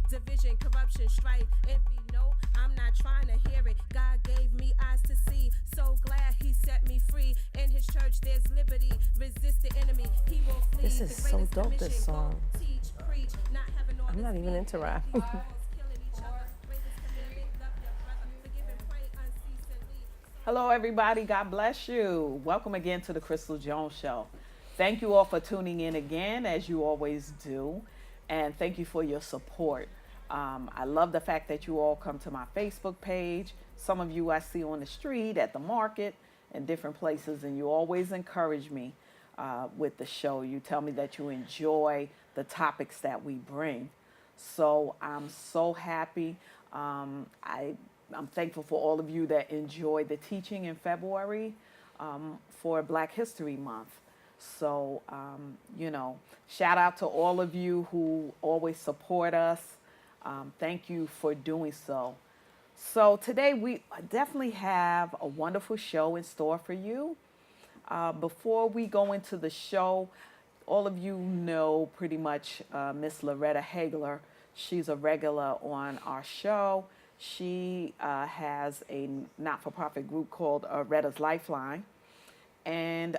Division, corruption, strife, envy. No, I'm not trying to hear it. God gave me eyes to see. So glad he set me free. In his church, there's liberty. Resist the enemy. He will flee. This is The so greatest dope, commission. this song. Go teach, preach, not having all I'm this not even beef. into rap. These walls killing each other. Greatest commandment, love your brother. Forgive and pray unceasingly. Hello, everybody. God bless you. Welcome again to the Crystal Jones Show. Thank you all for tuning in again, as you always do. And thank you for your support. I love the fact that you all come to my Facebook page. Some of you I see on the street, at the market, and different places, and you always encourage me with the show. You tell me that you enjoy the topics that we bring. So I'm so happy. I'm thankful for all of you that enjoyed the teaching in February for Black History Month. So, shout out to all of you who always support us. Thank you for doing so. So today we definitely have a wonderful show in store for you. Before we go into the show, all of you know pretty much Miss Loretta Hagler. She's a regular on our show. She has a not-for-profit group called Retta's Lifeline. And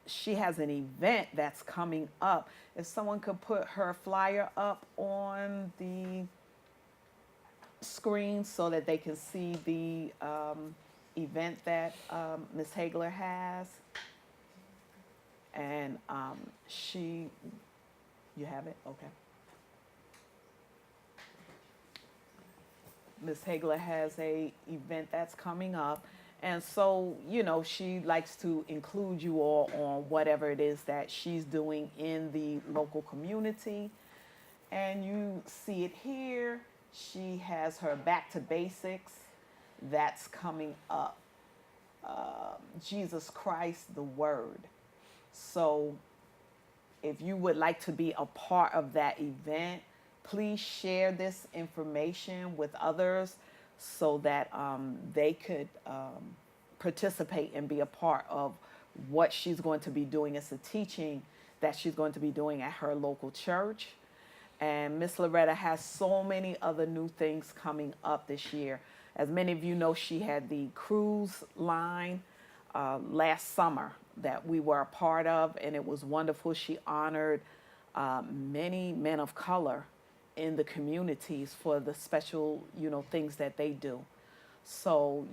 she has an event that's coming up. If someone could put her flyer up on the screen so that they can see the event that Ms. Hagler has. And you have it? Okay. Ms. Hagler has a event that's coming up. And so, she likes to include you all on whatever it is that she's doing in the local community. And you see it here. She has her Back to Basics that's coming up. Jesus Christ, the Word. So if you would like to be a part of that event, please share this information with others so that they could participate and be a part of what she's going to be doing. It's a teaching that she's going to be doing at her local church. And Miss Loretta has so many other new things coming up this year. As many of you know, she had the cruise line last summer that we were a part of, and it was wonderful. She honored many men of color in the communities for the special, things that they do. So,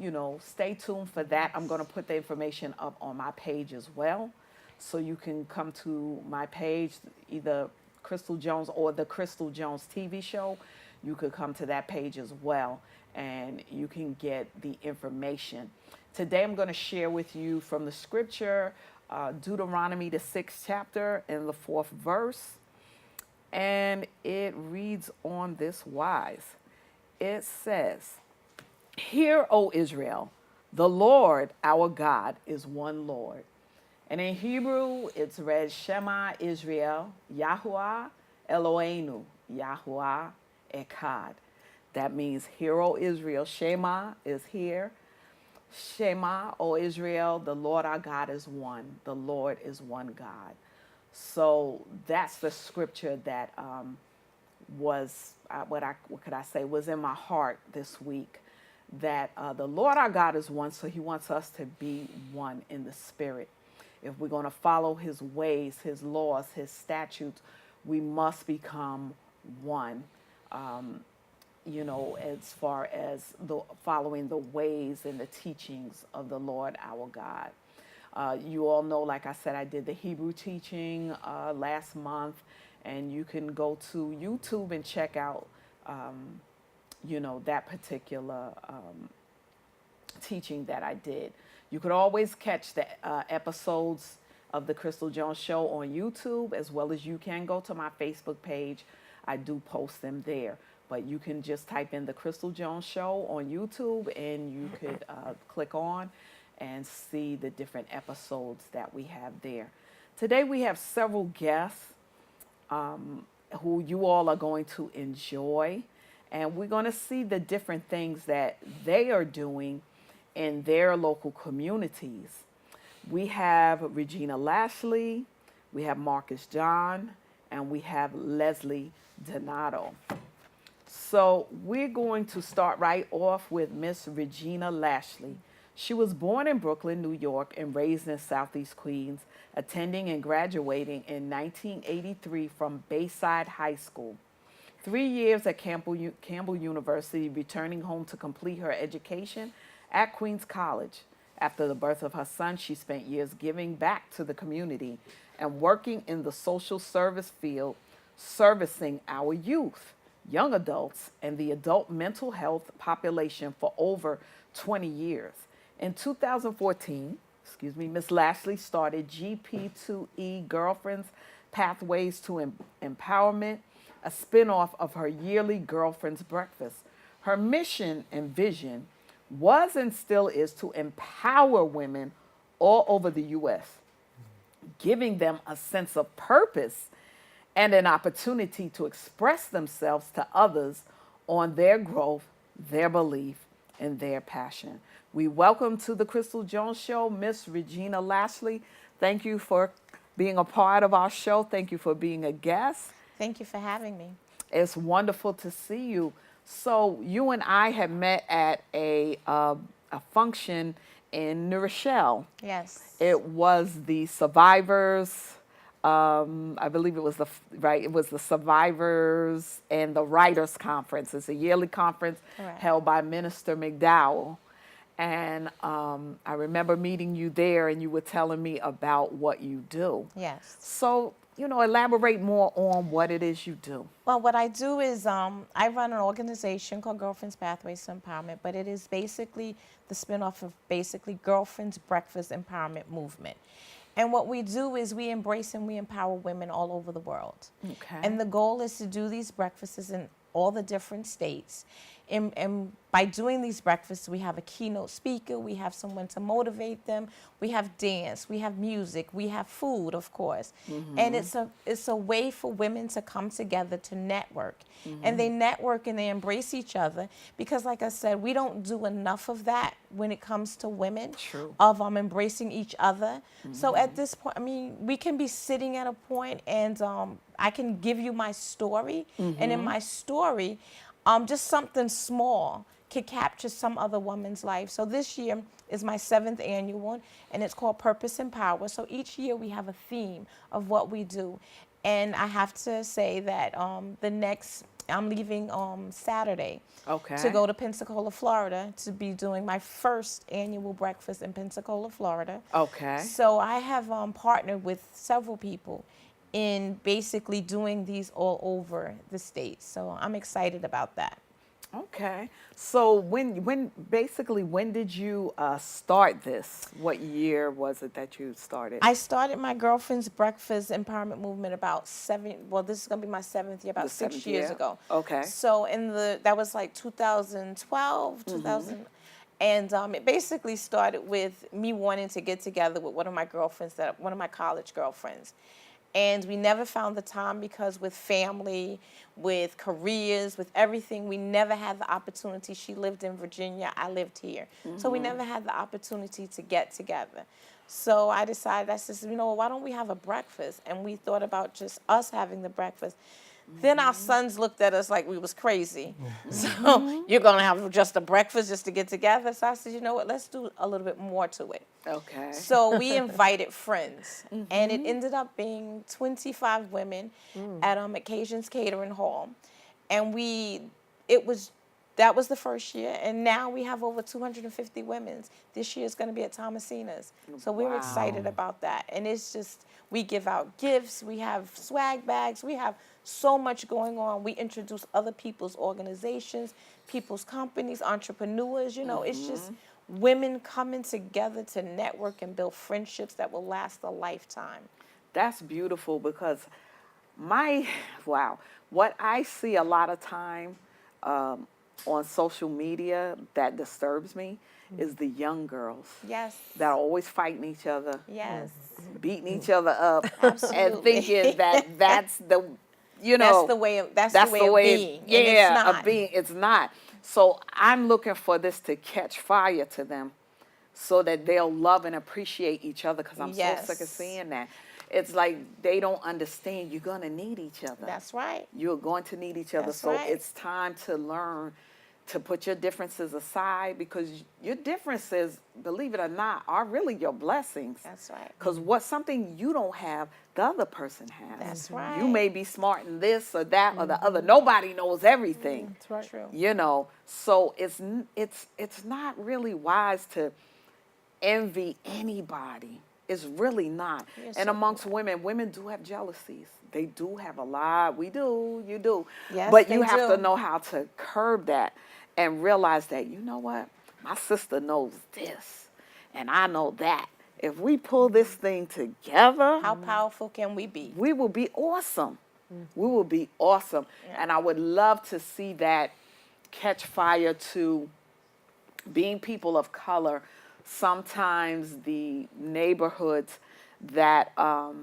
stay tuned for that. I'm going to put the information up on my page as well. So you can come to my page, either Crystal Jones or the Crystal Jones TV show. You could come to that page as well, and you can get the information. Today I'm going to share with you from the scripture, Deuteronomy, the 6th chapter and the 4th verse. And it reads on this wise. It says, "Hear, O Israel, the Lord our God is one Lord." And in Hebrew, it's read Shema Israel, Yahuwah Eloheinu, Yahuwah Echad. That means, hear, O Israel. Shema is here. Shema, O Israel, the Lord our God is one. The Lord is one God. So that's the scripture that was, what could I say, was in my heart this week. That the Lord our God is one, so he wants us to be one in the spirit. If we're going to follow his ways, his laws, his statutes, we must become one. As far as following the ways and the teachings of the Lord our God. You all know, like I said, I did the Hebrew teaching last month, and you can go to YouTube and check out, that particular teaching that I did. You could always catch the episodes of the Crystal Jones Show on YouTube, as well as you can go to my Facebook page. I do post them there. But you can just type in the Crystal Jones Show on YouTube, and you could click on and see the different episodes that we have there. Today we have several guests who you all are going to enjoy. And we're going to see the different things that they are doing in their local communities. We have Regina Lashley, we have Marcus John, and we have Leslie Donado. So we're going to start right off with Miss Regina Lashley. She was born in Brooklyn, New York, and raised in Southeast Queens, attending and graduating in 1983 from Bayside High School. 3 years at Campbell University, returning home to complete her education at Queens College. After the birth of her son, she spent years giving back to the community and working in the social service field, servicing our youth, young adults, and the adult mental health population for over 20 years. In 2014, Miss Lashley started GP2E Girlfriends Pathways to Empowerment, a spinoff of her yearly Girlfriends Breakfast. Her mission and vision was and still is to empower women all over the U.S., giving them a sense of purpose and an opportunity to express themselves to others on their growth, their belief, and their passion. We welcome to the Crystal Jones Show, Miss Regina Lashley. Thank you for being a part of our show. Thank you for being a guest. Thank you for having me. It's wonderful to see you. So you and I had met at a function in New Rochelle. Yes. It was the survivors. I believe it was the survivors and the writers conference. It's a yearly conference held by Minister McDowell. And I remember meeting you there, and you were telling me about what you do. Yes. So, elaborate more on what it is you do. Well, what I do is I run an organization called Girlfriends Pathways to Empowerment, but it is basically the spinoff of basically Girlfriends Breakfast Empowerment Movement. And what we do is we embrace and we empower women all over the world. Okay. And the goal is to do these breakfasts in all the different states. And by doing these breakfasts, we have a keynote speaker, we have someone to motivate them, we have dance, we have music, we have food, of course. Mm-hmm. And it's a way for women to come together to network. Mm-hmm. And they network and they embrace each other because, like I said, we don't do enough of that when it comes to women. True. Of embracing each other. Mm-hmm. So at this point, we can be sitting at a point and I can give you my story. Mm-hmm. And in my story, just something small could capture some other woman's life. So this year is my 7th annual one, and it's called Purpose and Power. So each year we have a theme of what we do. And I have to say that I'm leaving Saturday to go to Pensacola, Florida, to be doing my first annual breakfast in Pensacola, Florida. Okay. So I have partnered with several people in basically doing these all over the states. So I'm excited about that. Okay. So when did you start this? What year was it that you started? I started my Girlfriend's Breakfast Empowerment Movement this is going to be my 7th year, about 6 years ago. Okay. So that was like 2012, 2000. Mm-hmm. And it basically started with me wanting to get together with one of my college girlfriends. And we never found the time because with family, with careers, with everything, we never had the opportunity. She lived in Virginia, I lived here. Mm-hmm. So we never had the opportunity to get together. So I decided, why don't we have a breakfast? And we thought about just us having the breakfast. Then our sons looked at us like we was crazy. So you're going to have just a breakfast just to get together? So I said, you know what, let's do a little bit more to it. Okay. So we invited friends. And it ended up being 25 women at Occasions Catering Hall. And that was the first year. And now we have over 250 women. This year is going to be at Thomasina's. So we're excited about that. And it's just, we give out gifts. We have swag bags. We have so much going on. We introduce other people's organizations, people's companies, entrepreneurs. It's just women coming together to network and build friendships that will last a lifetime. That's beautiful because what I see a lot of time on social media that disturbs me is the young girls. Yes. That are always fighting each other. Yes. Beating each other up. Absolutely. And thinking that's the that's the way of being. Yeah, of being. It's not. So I'm looking for this to catch fire to them so that they'll love and appreciate each other because I'm so sick of seeing that. it's like they don't understand you're going to need each other. That's right. You're going to need each other. That's So right. it's time to learn to put your differences aside, because your differences, believe it or not, are really your blessings. That's right. Because what's something you don't have, the other person has. That's right. You may be smart in this or that or the other. Nobody knows everything. That's right. True. You know, so it's not really wise to envy anybody. It's really not. You're And so amongst women do have jealousies. They do have a lot. We do. You do. Yes, but they you have do. to know how to curb that and realize that, you know what? My sister knows this and I know that. If we pull this thing together, How powerful can we be? we will be awesome. We will be awesome. And I would love to see that catch fire to being people of color. Sometimes the neighborhoods that are,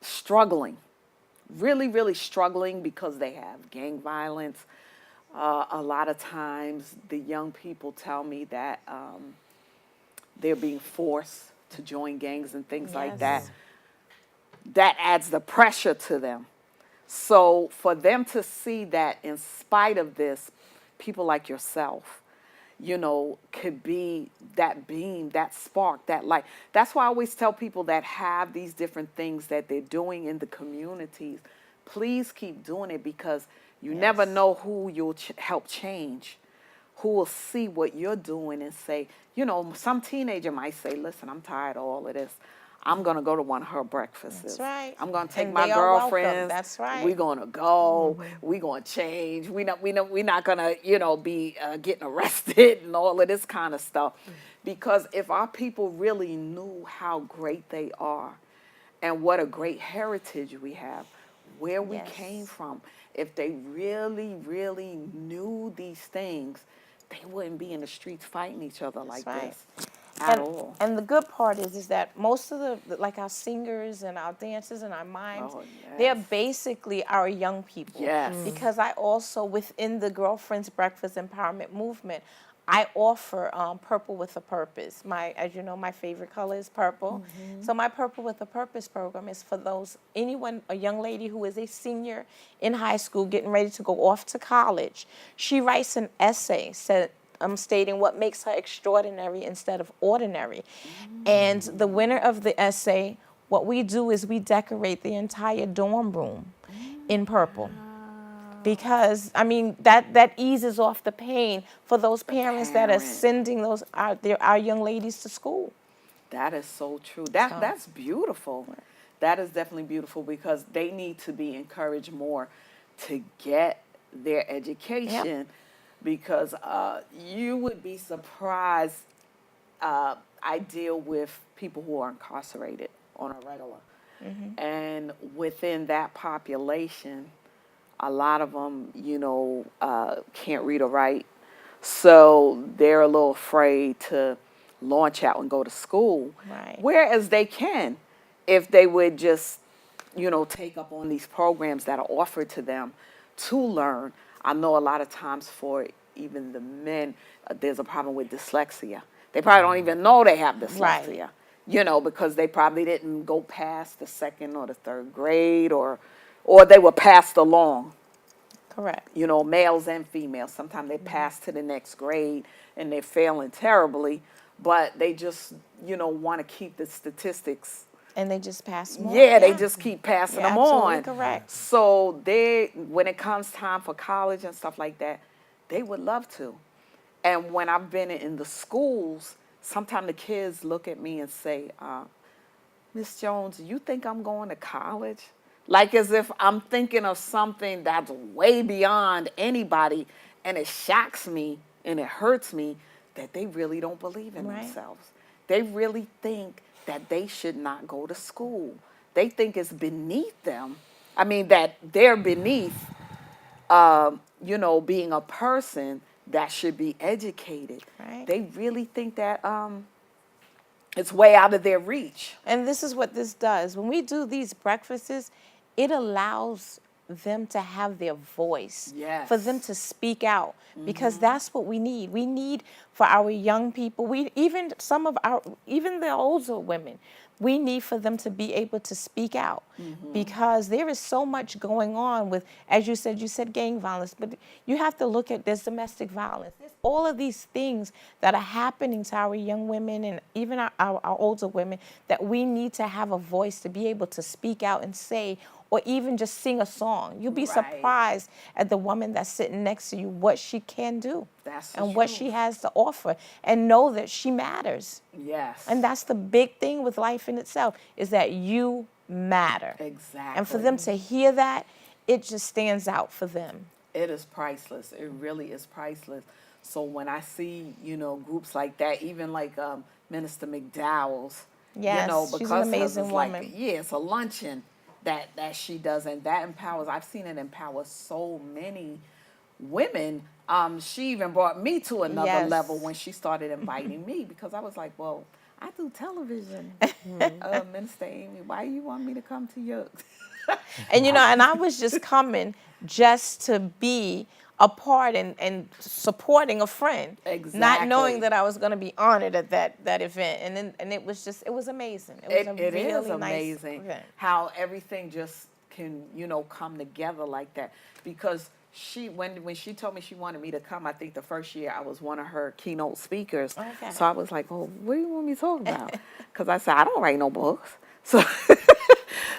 struggling, really, really struggling because they have gang violence. A lot of times the young people tell me that they're being forced to join gangs and things like that. Yes. That adds the pressure to them. So for them to see that in spite of this, people like yourself, could be that beam, that spark, that light. That's why I always tell people that have these different things that they're doing in the communities, please keep doing it, because you never know who you'll help change, who will see what you're doing and say, some teenager might say, listen, I'm tired of all of this. I'm going to go to one of her breakfasts. That's right. I'm going to take And my they are welcome. girlfriends. That's right. We're going to go. We're going to change. We're not going to, be getting arrested and all of this kind of stuff. Because if our people really knew how great they are and what a great heritage we have, where we Yes. came from, if they really, really knew these things, they wouldn't be in the streets fighting each other like right. this. At And, all. and the good part is that most of like our singers and our dancers and our mimes, Oh, they're yes. basically our young people. Yes. Because I also, within the Girlfriends Breakfast Empowerment Movement, I offer Purple with a Purpose. As you know, my favorite color is purple. So my Purple with a Purpose program is for a young lady who is a senior in high school getting ready to go off to college. She writes an essay stating what makes her extraordinary instead of ordinary. And the winner of the essay, what we do is we decorate the entire dorm room in purple. Because, that eases off the pain for those parents that are parents. sending our young ladies to school. That is so true. That's beautiful. That is definitely beautiful, because they need to be encouraged more to get their education. Because you would be surprised. I deal with people who are incarcerated on a regular. And within that population, a lot of them, can't read or write. So they're a little afraid to launch out and go to school. Right. Whereas they can, if they would just, take up on these programs that are offered to them to learn. I know a lot of times for even the men, there's a problem with dyslexia. They probably don't even know they have dyslexia, because they probably didn't go past the second or the third grade, or they were passed along. Correct. Males and females. Sometimes they pass to the next grade and they're failing terribly, but they just, want to keep the statistics. And they just pass more. Yeah, they just keep passing You're them absolutely on. correct. So when it comes time for college and stuff like that, they would love to. And when I've been in the schools, sometimes the kids look at me and say, Miss Jones, you think I'm going to college? Like as if I'm thinking of something that's way beyond anybody, and it shocks me and it hurts me that they really don't believe in Right. themselves. They really think that they should not go to school. They think it's beneath them. That they're beneath, being a person that should be educated. Right. They really think that it's way out of their reach. And this is what this does. When we do these breakfasts, it allows them to have their voice, Yes. for them to speak out, because that's what we need. We need for our young people, even the older women, we need for them to be able to speak out, because there is so much going on with, as you said gang violence, but you have to look at, there's domestic violence. There's all of these things that are happening to our young women and even our older women, that we need to have a voice to be able to speak out and say, or even just sing a song. You'll be Right. surprised at the woman that's sitting next to you, what she can do. That's the and what truth. she has to offer, and know that she matters. Yes. And that's the big thing with life in itself, is that you matter. Exactly. And for them to hear that, it just stands out for them. It is priceless. It really is priceless. So when I see, groups like that, even like Minister McDowell's, Yes, because she's an amazing it's woman. it's a luncheon that she does, and that empowers. I've seen it empower so many women. She even brought me to another Yes. level when she started inviting me, because I was like, well, I do television. Minister Amy, why you want me to come to your... And and I was just coming just to be a part and supporting a friend, not knowing Exactly. that I was going to be honored at that event. And it was amazing. It was It a is really amazing nice event. how everything just can, come together like that. Because when she told me she wanted me to come, I think the first year I was one of her keynote speakers. Okay. So I was like, oh, what do you want me to talk about? Because I said, I don't write no books. So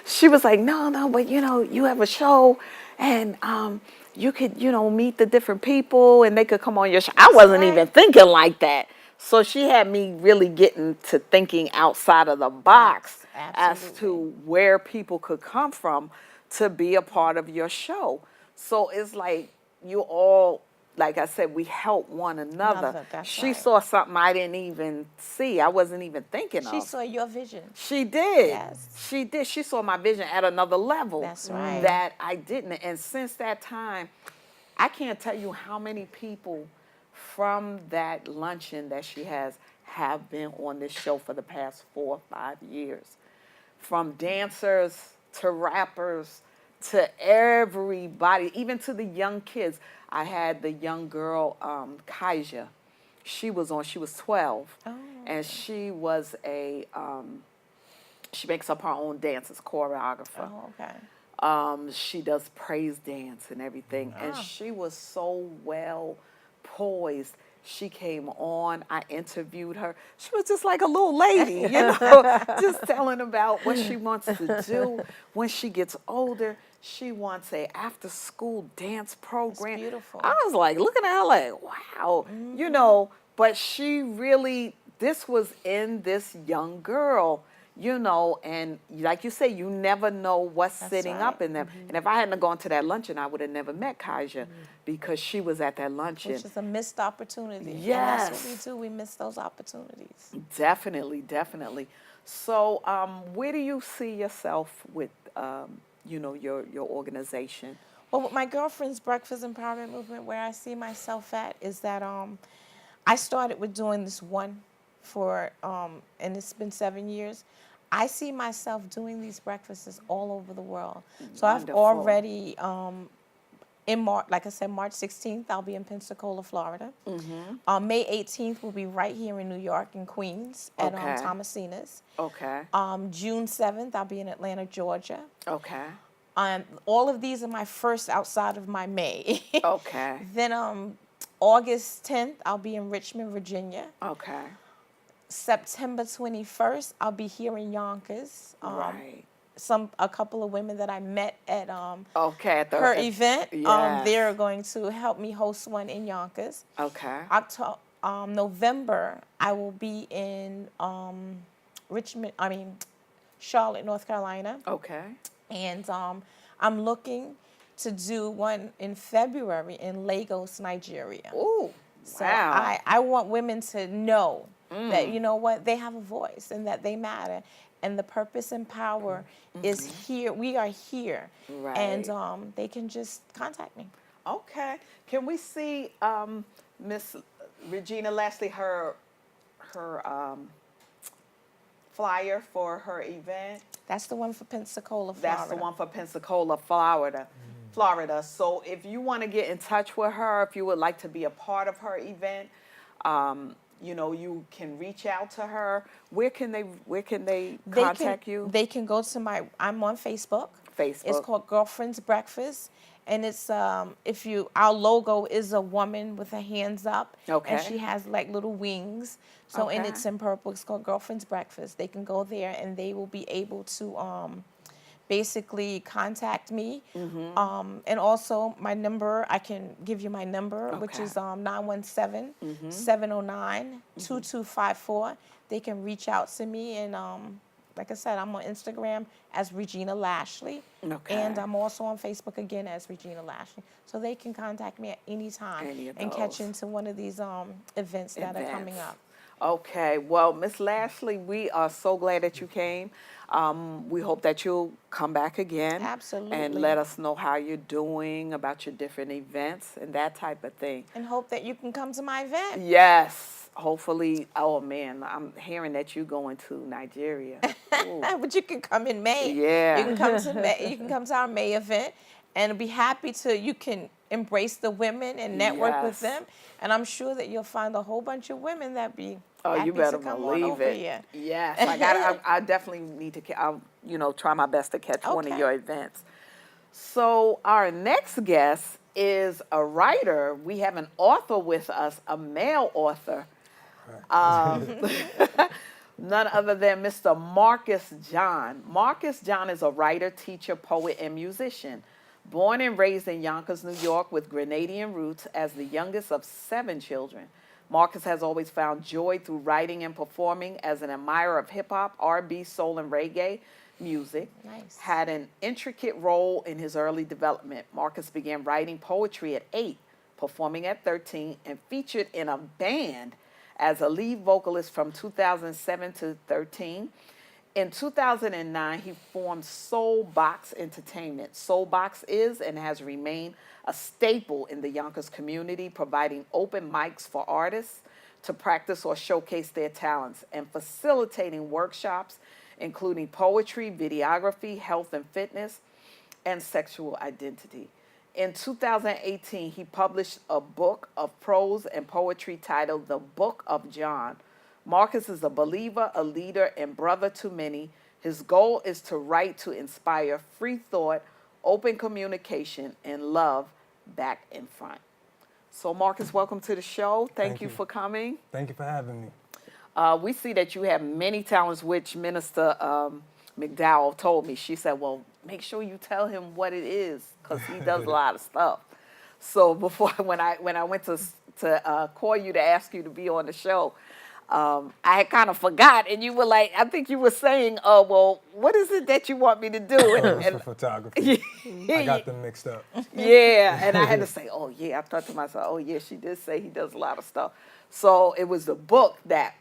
she was like, no, but you have a show, and you could, meet the different people, and they could come on your show. I wasn't right. even thinking like that. So she had me really getting to thinking outside of the box as to Absolutely. where people could come from to be a part of your show. So it's like you all, like I said, we help one another. That's She right. saw something I didn't even see. I wasn't even thinking She of. saw your vision. She did. Yes. She did. She saw my vision at another level. That's right. That I didn't. And since that time, I can't tell you how many people from that luncheon that she has have been on this show for the past 4 or 5 years. From dancers to rappers to everybody, even to the young kids. I had the young girl, Kaija. She was 12. Oh. And she was she makes up her own dances, choreographer. Oh, okay. She does praise dance and everything. And she was so well poised. She came on, I interviewed her. She was just like a little lady, just telling about what she wants to do when she gets older. She wants a after-school dance program. That's beautiful. I was like, looking at her like, wow, but she really, this was in this young girl, and like you say, you never know what's sitting right. up in them. And if I hadn't gone to that luncheon, I would have never met Kaija because she was at that luncheon. Which is a missed opportunity. Yes. And that's what we do. We miss those opportunities. Definitely, definitely. So where do you see yourself with, your organization? Well, with my girlfriend's Breakfast Empowerment Movement, where I see myself at is that I started with doing this one for, and it's been 7 years. I see myself doing these breakfasts all over the world. So Wonderful. I've already, in March, like I said, March 16th, I'll be in Pensacola, Florida. May 18th, we'll be right here in New York, in Queens, at Okay. Thomasina's. Okay. June 7th, I'll be in Atlanta, Georgia. Okay. All of these are my first outside of my May. Okay. Then August 10th, I'll be in Richmond, Virginia. Okay. September 21st, I'll be here in Yonkers. Right. A couple of women that I met at Okay. At her event, Yes. they're going to help me host one in Yonkers. Okay. November, I will be in Charlotte, North Carolina. Okay. And I'm looking to do one in February in Lagos, Nigeria. Ooh. So Wow. I want women to know that, they have a voice and that they matter. And the purpose and power is here. We are here. Right. And they can just contact me. Okay. Can we see Miss Regina Lashley, her flyer for her event? That's the one for Pensacola, Florida. That's the one for Pensacola, Florida. Florida. So if you want to get in touch with her, if you would like to be a part of her event, you know, you can reach out to her. Where can they contact you? They can go to I'm on Facebook. It's Facebook. called Girlfriend's Breakfast. And it's our logo is a woman with her hands up. Okay. And she has like little wings. So and Okay. it's in purple. It's called Girlfriend's Breakfast. They can go there and they will be able to basically contact me. And also my number, I can give you my number, which is 917-709-2254. They can reach out to me, and like I said, I'm on Instagram as Regina Lashley. Okay. And I'm also on Facebook again as Regina Lashley. So they can contact me at any time and catch those. into one of these events that are coming up. Okay, well, Miss Lashley, we are so glad that you came. We hope that you'll come back again. Absolutely. And let us know how you're doing, about your different events and that type of thing. And hope that you can come to my event. Yes, hopefully. Oh, man, I'm hearing that you're going to Nigeria. Ooh. But you can come in May. Yeah. You can come to May. You can come to our May event, and be happy to. You can embrace the women and network with them, and I'm sure that you'll find a whole bunch of women that be. Oh, happy you better to come on believe over it. here. Yes, I definitely need to. I'll try my best to catch one of Okay. your events. So our next guest is a writer. We have an author with us, a male author. None other than Mr. Marcus John. Marcus John is a writer, teacher, poet, and musician. Born and raised in Yonkers, New York, with Grenadian roots as the youngest of 7 children, Marcus has always found joy through writing and performing as an admirer of hip-hop, R&B, soul, and reggae music. Nice. Had an intricate role in his early development. Marcus began writing poetry at 8, performing at 13, and featured in a band as a lead vocalist from 2007 to 13. In 2009, he formed Soul Box Entertainment. Soul Box is and has remained a staple in the Yonkers community, providing open mics for artists to practice or showcase their talents and facilitating workshops, including poetry, videography, health and fitness, and sexual identity. In 2018, he published a book of prose and poetry titled The Book of John. Marcus is a believer, a leader, and brother to many. His goal is to write to inspire free thought, open communication, and love back in front. So, Marcus, welcome to the show. Thank you for coming. Thank you for having me. We see that you have many talents, which Minister McDowell told me. She said, well, make sure you tell him what it is, because he does a lot of stuff. So before, when I went to call you to ask you to be on the show, I had kind of forgot, and you were like, I think you were saying, well, what is it that you want me to do? It's for photography. I got them mixed up. Yeah, and I had to say, oh, yeah, I thought to myself, oh, yeah, she did say he does a lot of stuff. So it was the book that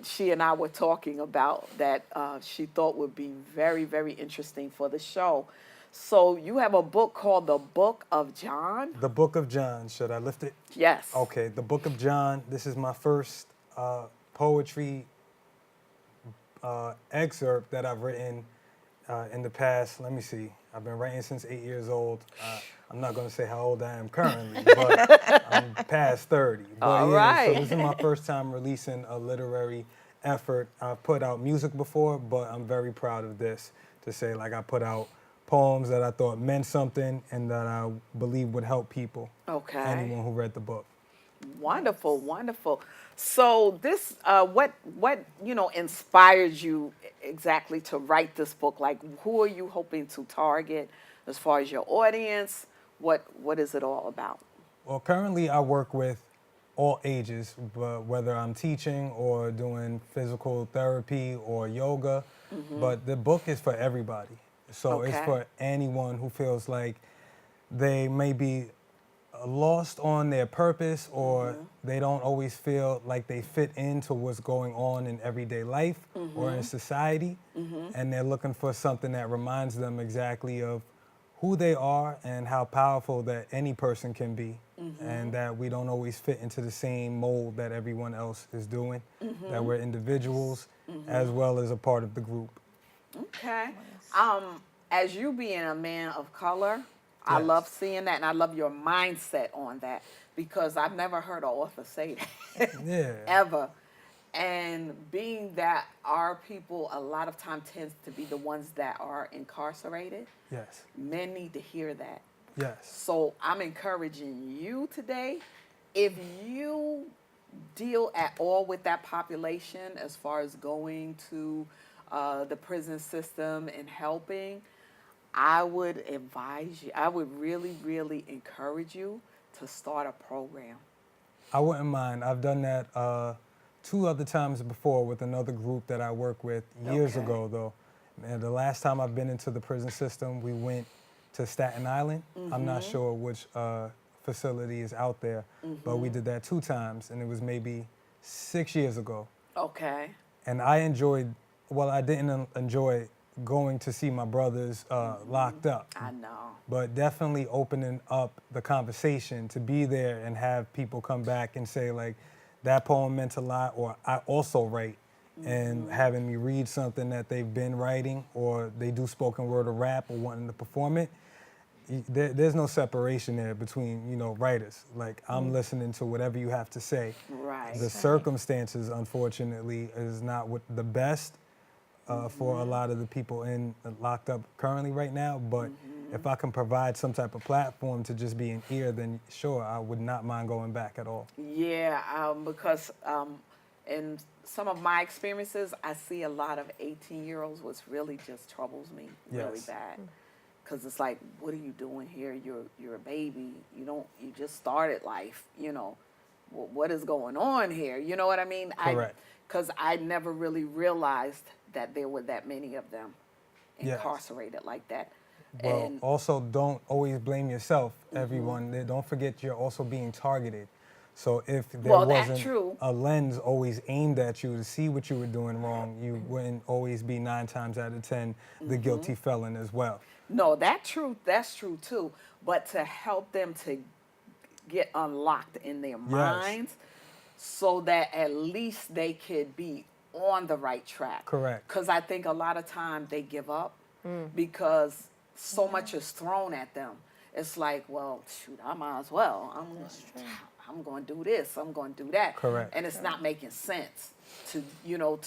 she and I were talking about that she thought would be very, very interesting for the show. So you have a book called The Book of John? The Book of John. Should I lift it? Yes. Okay, The Book of John. This is my first poetry excerpt that I've written in the past. Let me see. I've been writing since 8 years old. I'm not going to say how old I am currently, but I'm past 30. But All yeah, right. So this is my first time releasing a literary effort. I've put out music before, but I'm very proud of this to say, like, I put out poems that I thought meant something and that I believe would help people. Okay. Anyone who read the book. Wonderful, wonderful. So this, what inspired you exactly to write this book? Like, who are you hoping to target as far as your audience? What is it all about? Well, currently I work with all ages, but whether I'm teaching or doing physical therapy or yoga, but the book is for everybody. So it's for anyone who feels like they may be lost on their purpose or they don't always feel like they fit into what's going on in everyday life or in society, and they're looking for something that reminds them exactly of who they are and how powerful that any person can be, and that we don't always fit into the same mold that everyone else is doing, that we're individuals as well as a part of the group. Okay. as you being a man of color, I Yes. love seeing that, and I love your mindset on that, because I've never heard an author say that Yeah. ever. And being that our people a lot of time tends to be the ones that are incarcerated, Yes. men need to hear that. Yes. So I'm encouraging you today, if you deal at all with that population as far as going to the prison system and helping, I would advise you, I would really, really encourage you to start a program. I wouldn't mind. I've done that 2 other times before with another group that I work with years Okay. ago, though. And the last time I've been into the prison system, we went to Staten Island. I'm not sure which facility is out there, but we did that 2 times, and it was maybe 6 years ago. Okay. And I enjoyed, well, I didn't enjoy going to see my brothers locked up, I know. but definitely opening up the conversation to be there and have people come back and say, like, that poem meant a lot, or I also write, and having me read something that they've been writing, or they do spoken word or rap or wanting to perform it. There's no separation there between, you know, writers. Like, I'm listening to whatever you have to say. Right. The circumstances, unfortunately, is not what the best for a lot of the people locked up currently right now. But if I can provide some type of platform to just be an ear, then sure, I would not mind going back at all. Yeah, because in some of my experiences, I see a lot of 18-year-olds, which really just troubles me really Yes. bad. Because it's like, what are you doing here? You're a baby. You just started life. You know, what is going on here? You know what I mean? Correct. Because I never really realized that there were that many of them Yes. incarcerated like that. Well, And also don't always blame yourself, everyone. Don't forget you're also being targeted. So if there Well, that's wasn't true. a lens always aimed at you to see what you were doing wrong, you wouldn't always be 9 times out of 10 the guilty felon as well. no, that's true too. But to help them to get unlocked in their minds, so that at least they could be on the right track. Correct. Because I think a lot of time they give up because so much is thrown at them. It's like, well, shoot, I might as well. I'm going to do this. I'm going to do that. Correct. And it's not making sense to, you're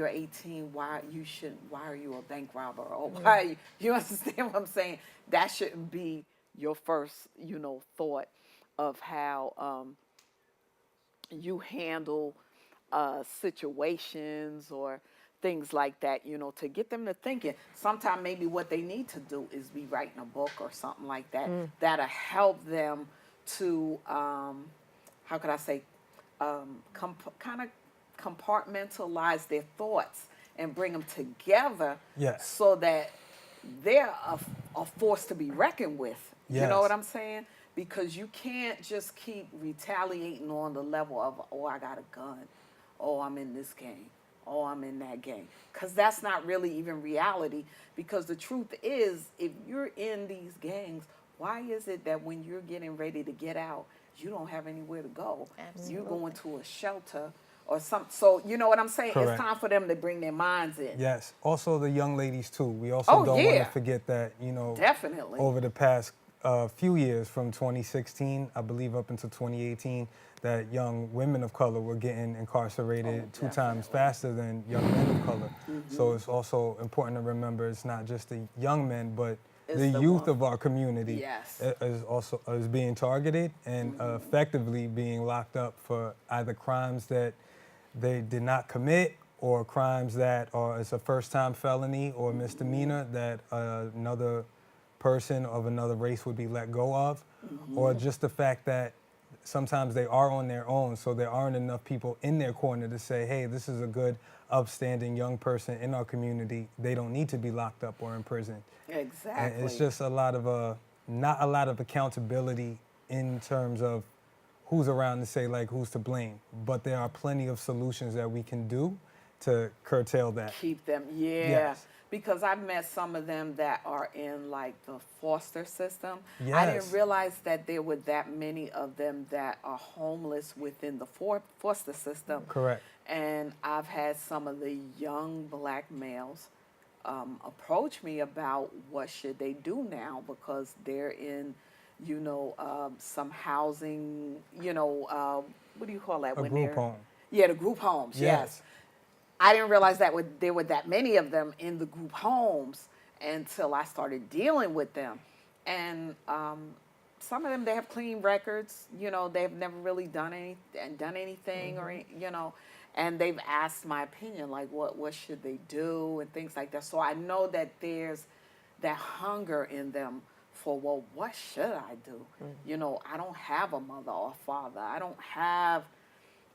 18. Why are you a bank robber? Or why are you understand what I'm saying? That shouldn't be your first, thought of how you handle situations or things like that, to get them to thinking. Sometimes maybe what they need to do is be writing a book or something like that that'll help them to, how could I say, kind of compartmentalize their thoughts and bring them together Yes. so that they're a force to be reckoned with. You know Yes. what I'm saying? Because you can't just keep retaliating on the level of, oh, I got a gun. Oh, I'm in this gang. Oh, I'm in that gang. Because that's not really even reality. Because the truth is, if you're in these gangs, why is it that when you're getting ready to get out, you don't have anywhere to go? Absolutely. You're going to a shelter or something. So, you know what I'm saying? Correct. It's time for them to bring their minds in. Yes. Also the young ladies too. We also Oh, don't want yeah. to forget that, Definitely. over the past few years, from 2016, I believe, up until 2018, that young women of color were getting incarcerated 2 times faster than young men of color. So it's also important to remember it's not just the young men, but It's the the youth one- of our community Yes. is being targeted and effectively being locked up for either crimes that they did not commit, or crimes that it's a first-time felony or misdemeanor that another person of another race would be let go of, or just the fact that sometimes they are on their own, so there aren't enough people in their corner to say, hey, this is a good, upstanding young person in our community. They don't need to be locked up or in prison. Exactly. And it's just a lot of not a lot of accountability in terms of who's around to say, like, who's to blame. But there are plenty of solutions that we can do to curtail that. Keep them, yeah. Yes. Because I've met some of them that are in like the foster system. I Yes. didn't realize that there were that many of them that are homeless within the foster system. Correct. And I've had some of the young black males approach me about what should they do now, because they're in, some housing, what do you call that? A group home. Yeah, the group homes, yes. I didn't realize that there were that many of them in the group homes until I started dealing with them. And some of them, they have clean records. They've never really done anything, or and they've asked my opinion, like what should they do and things like that. So I know that there's that hunger in them for, well, what should I do? I don't have a mother or father. I don't have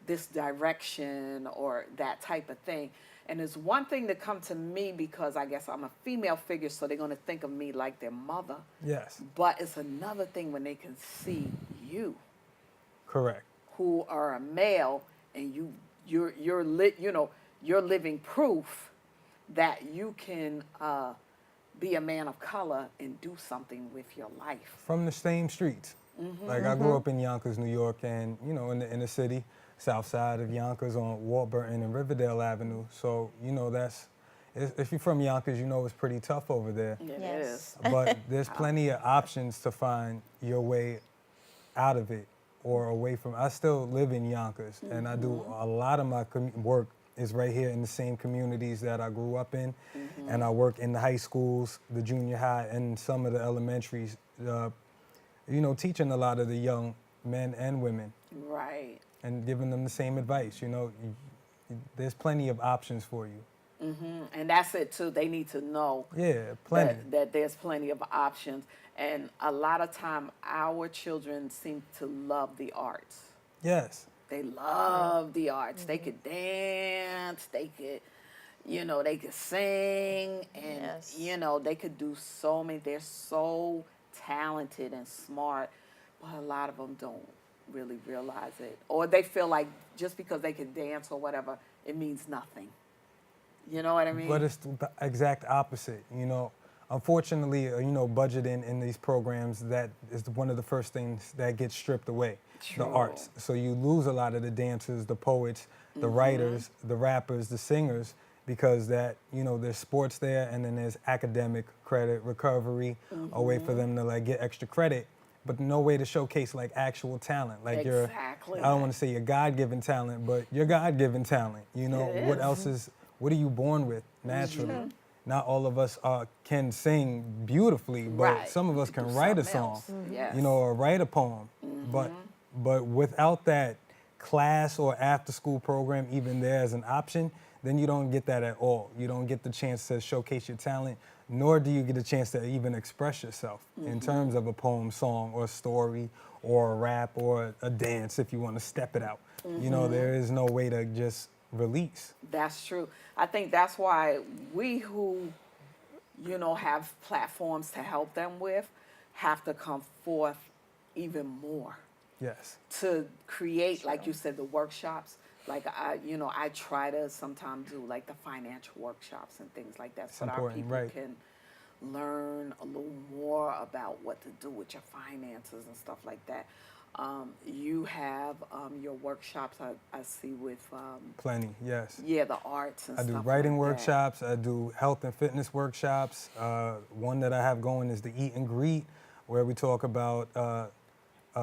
this direction or that type of thing. And it's one thing to come to me because I guess I'm a female figure, so they're going to think of me like their mother. Yes. But it's another thing when they can see you. Correct. Who are a male, and you're living proof that you can be a man of color and do something with your life. From the same streets. Like I grew up in Yonkers, New York, and in the inner city, south side of Yonkers on Warburton and Riverdale Avenue. So if you're from Yonkers, it's pretty tough over there. It is. But there's plenty of options to find your way out of it or away from. I still live in Yonkers, and I do a lot of my work is right here in the same communities that I grew up in, and I work in the high schools, the junior high, and some of the elementaries, teaching a lot of the young men and women. Right. And giving them the same advice. There's plenty of options for you. And that's it too. They need to know plenty. That there's plenty of options. And a lot of time, our children seem to love the arts. Yes. They love the arts. They could dance. They could, they could sing, and they could do so many. They're so talented and smart, but a lot of them don't really realize it, or they feel like just because they can dance or whatever, it means nothing. You know what I mean? But it's the exact opposite. Unfortunately, budgeting in these programs, that is one of the first things that gets stripped away. True. The arts. So you lose a lot of the dancers, the poets, the writers, the rappers, the singers, because there's sports there, and then there's academic credit, recovery, a way for them to get extra credit, but no way to showcase actual talent. Exactly. I don't want to say your God-given talent, but your God-given talent. What are you born with naturally? Not all of us can sing beautifully, but some of us can write a song, or write a poem. But without that class or after-school program even there as an option, then you don't get that at all. You don't get the chance to showcase your talent, nor do you get a chance to even express yourself in terms of a poem, song, or story, or a rap, or a dance if you want to step it out. There is no way to just release. That's true. I think that's why we who, have platforms to help them with, have to come forth even more. Yes. To create, like you said, the workshops. Like I try to sometimes do the financial workshops and things like that, so that our people can learn a little more about what to do with your finances and stuff like that. You have your workshops, I see, with plenty, yes. Yeah, the arts and I stuff. do writing like workshops. I do health and fitness workshops. One that I have going is the Eat and Greet, where we talk about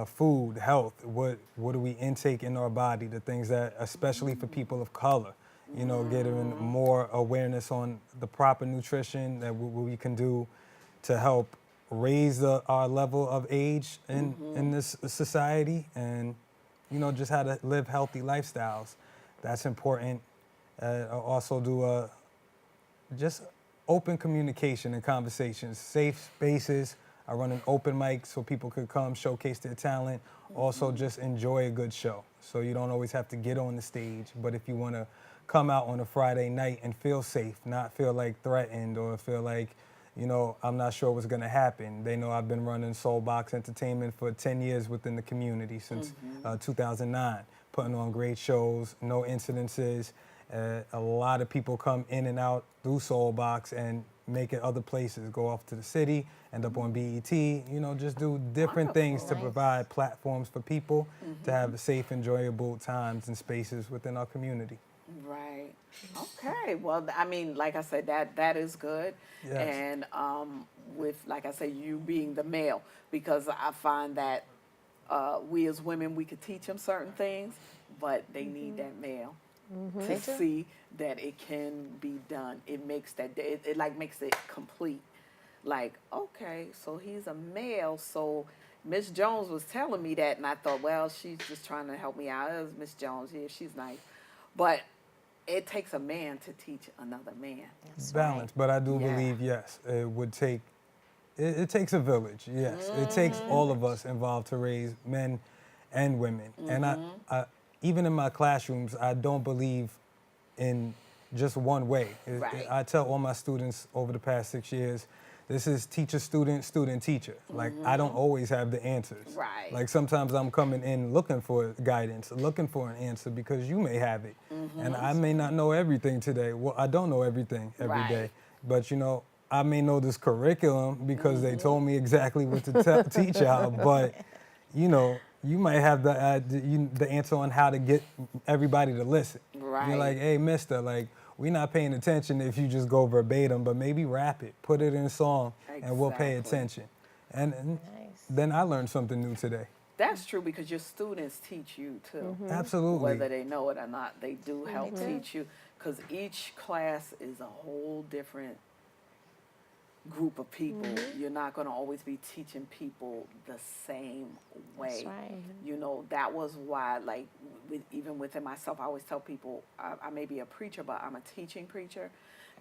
food, health, what do we intake in our body, the things that, especially for people of color, getting more awareness on the proper nutrition that we can do to help raise our level of age in this society, and just how to live healthy lifestyles. That's important. I also do just open communication and conversations, safe spaces. I run an open mic so people could come showcase their talent. Also, just enjoy a good show. So you don't always have to get on the stage, but if you want to come out on a Friday night and feel safe, not feel threatened or feel I'm not sure what's going to happen. They know I've been running Soul Box Entertainment for 10 years within the community since 2009, putting on great shows, no incidences. A lot of people come in and out through Soul Box and make it other places, go off to the city, end up on BET, just do different things to provide platforms for people to have safe, enjoyable times and spaces within our community. Right. Okay. Well, I mean, like I said, that is good. Yes. And with, like I said, you being the male, because I find that we as women, we could teach them certain things, but they need that male to see that it can be done. It makes it like makes it complete. Like, okay, so he's a male, so Miss Jones was telling me that, and I thought, well, she's just trying to help me out. It was Miss Jones, yeah, she's nice. But it takes a man to teach another man. Balance, but I do Yeah. believe, yes, it would take, it takes a village, yes. It takes all of us involved to raise men and women. And I, even in my classrooms, I don't believe in just one way. Right. I tell all my students over the past 6 years, this is teacher, student, student, teacher. Like, I don't always have the answers. Right. Like, sometimes I'm coming in looking for guidance, looking for an answer because you may have it. And I may not know everything today. Well, I don't know everything every day. Right. But, you know, I may know this curriculum because they told me exactly what to teach y'all. But, you know, you might have the answer on how to get everybody to listen. Right. You're like, hey, mister, like, we're not paying attention if you just go verbatim, but maybe rap it, put it in song, and we'll pay Exactly. attention. And then I learned something new today. That's true, because your students teach you too. Absolutely. Whether they know it or not, they do help teach you, because each class is a whole different group of people. You're not going to always be teaching people the same way. That's right. You know, that was why, like, even within myself, I always tell people I may be a preacher, but I'm a teaching preacher.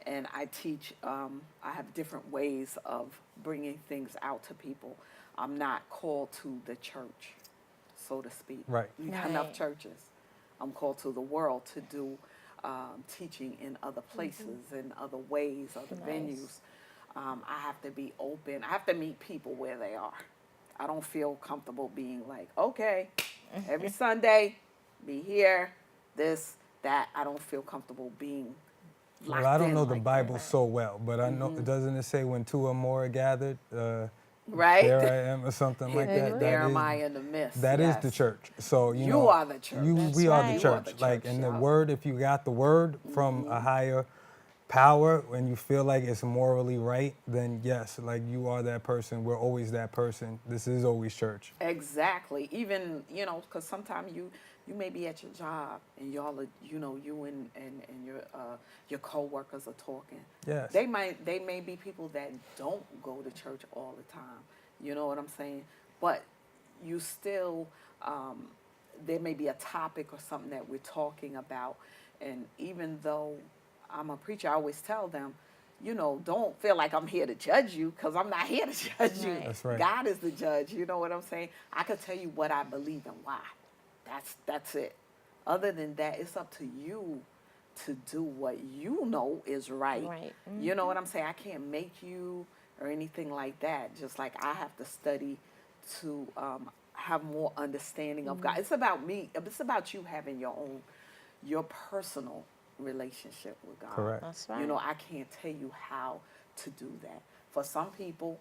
And I teach, I have different ways of bringing things out to people. I'm not called to the church, so to speak. Right. You got enough Right. churches. I'm called to the world to do teaching in other places, in other ways, other Nice. venues. I have to be open. I have to meet people where they are. I don't feel comfortable being like, okay, every Sunday, be here, this, that. I don't feel comfortable being locked Well, I don't in know the like Bible that. so well, but I know, doesn't it say when two or more are gathered, Right? there I am, or something like that? There That am is- I in the midst. That is yes. the church. So You know, are the church. That's we are right. the You are church. the Like, church, and the yeah. word, if you got the word from a higher power and you feel like it's morally right, then yes, like you are that person. We're always that person. This is always church. Exactly. Even, you know, because sometimes you may be at your job and y'all are, you know, you and your coworkers are talking. Yes. They may be people that don't go to church all the time. You know what I'm saying? But you still, there may be a topic or something that we're talking about, and even though I'm a preacher, I always tell them, you know, don't feel like I'm here to judge you, because I'm not here to judge you. Right. That's right. God is the judge. You know what I'm saying? I could tell you what I believe and why. That's it. Other than that, it's up to you to do what you know is right. Right. You know what I'm saying? I can't make you or anything like that. Just like I have to study to have more understanding of God. It's about me. It's about you having your personal relationship with God. Correct. That's right. You know, I can't tell you how to do that. For some people,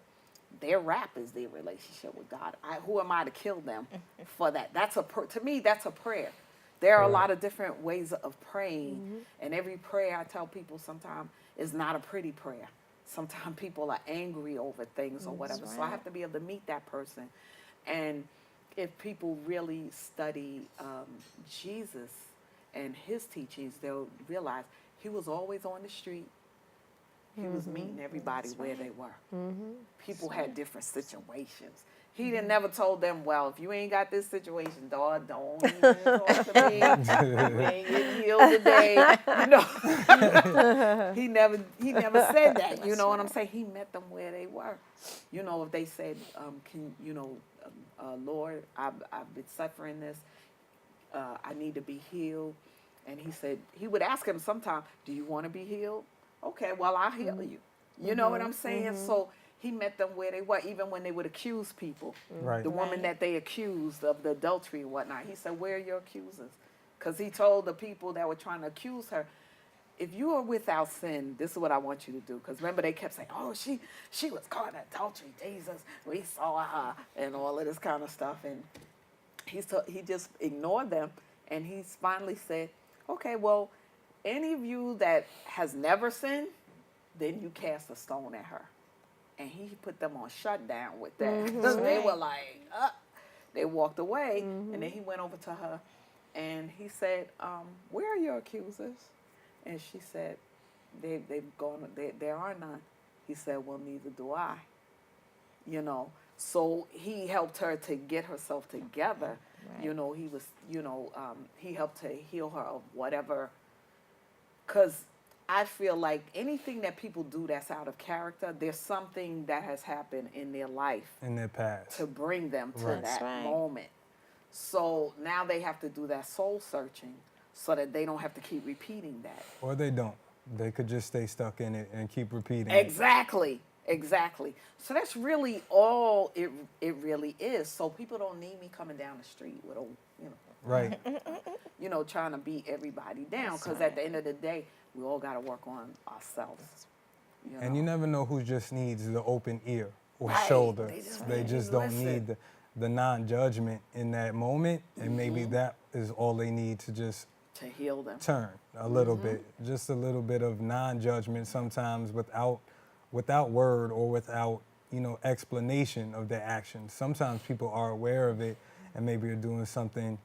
their rap is their relationship with God. Who am I to kill them for that? To me, that's a prayer. There are a lot of different ways of praying, and every prayer I tell people sometimes is not a pretty prayer. Sometimes people are angry over things or whatever. So I have to be able to meet that person. And if people really study Jesus and his teachings, they'll realize he was always on the street. He was meeting everybody where they were. People had different situations. He didn't never told them, well, if you ain't got this situation, dog, don't even talk to me. You ain't getting healed today. You know, he never said that. You know what I'm saying? He met them where they were. You know, if they said, Lord, I've been suffering this. I need to be healed. And he said, he would ask him sometime, do you want to be healed? Okay, well, I'll heal you. You know what I'm saying? So he met them where they were, even when they would accuse people. Right. The woman that they accused of the adultery and whatnot. He said, where are your accusers? Because he told the people that were trying to accuse her, if you are without sin, this is what I want you to do. Because remember, they kept saying, oh, she was caught in adultery. Jesus, we saw her, and all of this kind of stuff. And he just ignored them. And he finally said, okay, well, any of you that has never sinned, then you cast a stone at her. And he put them on shutdown with that. They were like, they walked away. And then he went over to her and he said, where are your accusers? And she said, they've gone, there are none. He said, well, neither do I. You know, so he helped her to get herself together. Right. You know, he was, he helped to heal her of whatever. Because I feel like anything that people do that's out of character, there's something that has happened in their life. In their past. To bring them to Right. that Right. moment. So now they have to do that soul searching so that they don't have to keep repeating that. Or they don't. They could just stay stuck in it and keep repeating Exactly. Exactly. So that's really all it really is. So people don't need me coming down the street with a, Right. trying to beat everybody down. Because at the end of the day, we all got to work on ourselves. And you never know who just needs the open ear or Right. shoulder. They just just don't listen. need the non-judgment in that moment. And maybe that is all they need to just to heal them. turn a little bit. Just a little bit of non-judgment sometimes without word or without, explanation of their actions. Sometimes people are aware of it and maybe are doing something,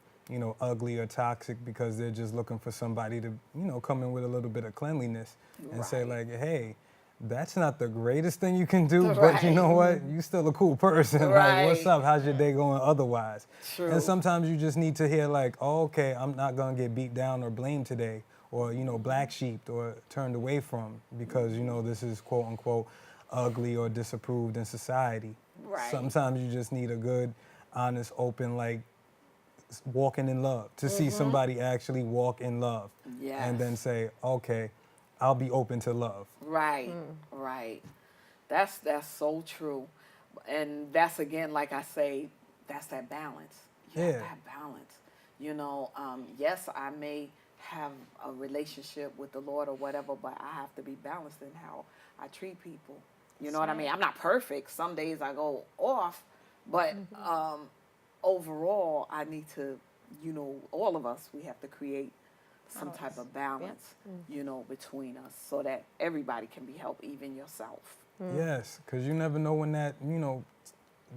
ugly or toxic because they're just looking for somebody to, come in with a little bit of cleanliness and say like, hey, that's not the greatest thing you can do, but you know what? You still a cool person. Like, what's up? How's your day going otherwise? True. And sometimes you just need to hear like, oh, okay, I'm not gonna get beat down or blamed today, or, black sheeped or turned away from because, this is quote unquote ugly or disapproved in society. Right. Sometimes you just need a good, honest, open, like, walking in love, to see somebody actually walk in love. Yes. And then say, okay, I'll be open to love. Right, right. That's so true. And that's, again, like I say, that's that balance. You have to have balance. Yes, I may have a relationship with the Lord or whatever, but I have to be balanced in how I treat people. You know what I mean? I'm not perfect. Some days I go off, but overall, I need to, all of us, we have to create some type of balance, between us so that everybody can be helped, even yourself. Yes, because you never know when that,